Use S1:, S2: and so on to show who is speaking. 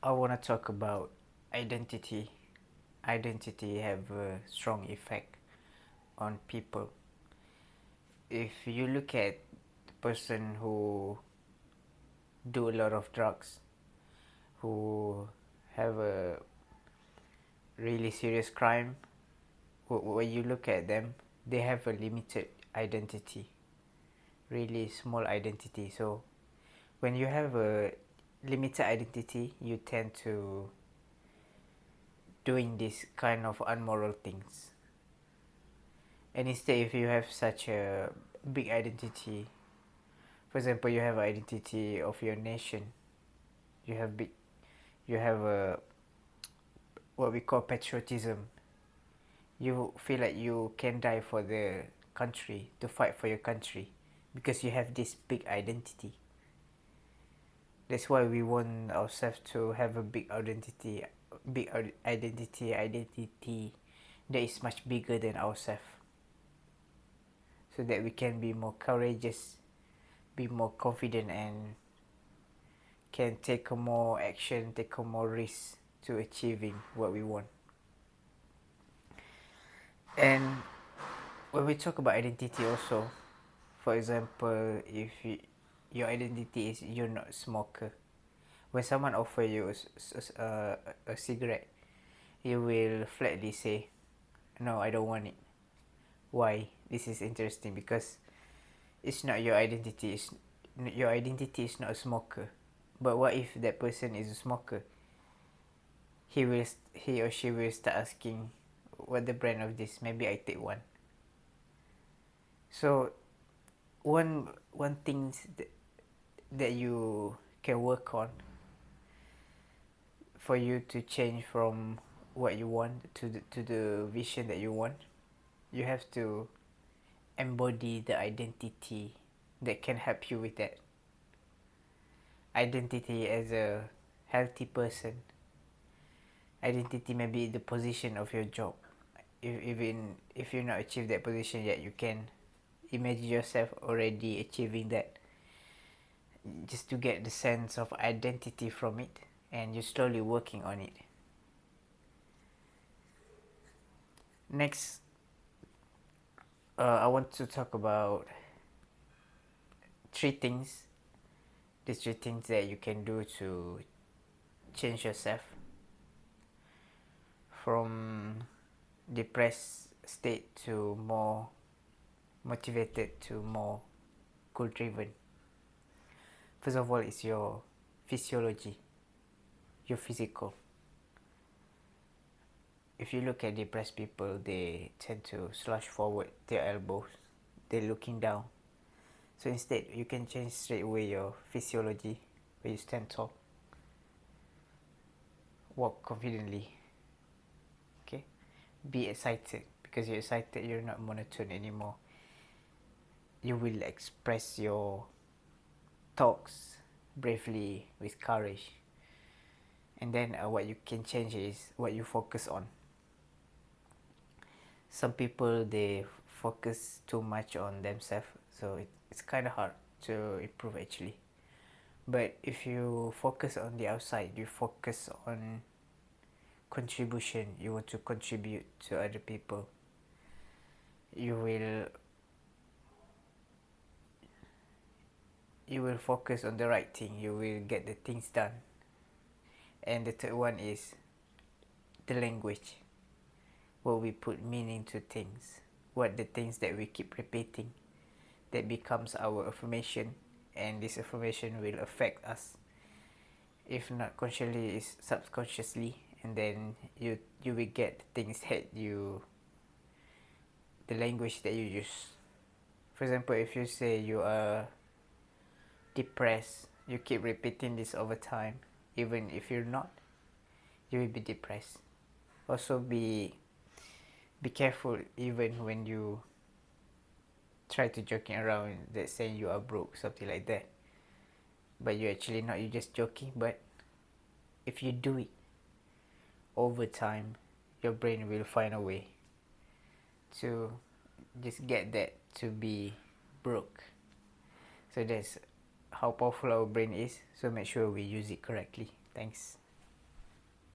S1: I want to talk about identity. Identity have a strong effect on people. If you look at the person who do a lot of drugs, who have a really serious crime, when you look at them, they have a limited identity, really small identity. So when you have a limited identity, you tend to doing this kind of unmoral things. And instead, if you have such a big identity, for example, you have an identity of your nation, you have big, you have a what we call patriotism. You feel like you can die for the country, to fight for your country, because you have this big identity. That's why we want ourselves to have a big identity, identity that is much bigger than ourselves, so that we can be more courageous, be more confident, and can take a more action, take a more risk to achieving what we want. And when we talk about identity also, for example, if your identity is you're not a smoker, when someone offer you a cigarette, you will flatly say, no, I don't want it. Why? This is interesting because it's not your identity. Your identity is not a smoker. But what if that person is a smoker? He or she will start asking, what the brand of this? Maybe I take one. So one thing that you can work on for you to change from what you want to the vision that you want, you have to embody the identity that can help you with that. Identity as a healthy person. Identity may be the position of your job. Even if you not achieve that position yet, you can imagine yourself already achieving that, just to get the sense of identity from it, and you're slowly working on it. Next, I want to talk about three things. These three things that you can do to change yourself from depressed state to more motivated to more goal driven. First of all, it's your physiology, your physical. If you look at depressed people, they tend to slouch forward their elbows, they're looking down. So instead, you can change straight away your physiology, where you stand tall, walk confidently, okay? Be excited, because you're excited, you're not monotone anymore. You will express your thoughts bravely with courage. And then what you can change is what you focus on. Some people, they focus too much on themselves, so it's kind of hard to improve actually. But if you focus on the outside, you focus on contribution, you want to contribute to other people, you will focus on the right thing, you will get the things done. And the third one is the language, what we put meaning to things, what the things that we keep repeating, that becomes our affirmation, and this affirmation will affect us, if not consciously, is subconsciously. And then you will get things that you, the language that you use. For example, if you say you are depressed, you keep repeating this over time, even if you're not, you will be depressed. Also be careful even when you try to joking around that saying you are broke, something like that, but you're actually not, you're just joking. But if you do it over time, your brain will find a way to just get that to be broke. So that's how powerful our brain is. So make sure we use it correctly. Thanks.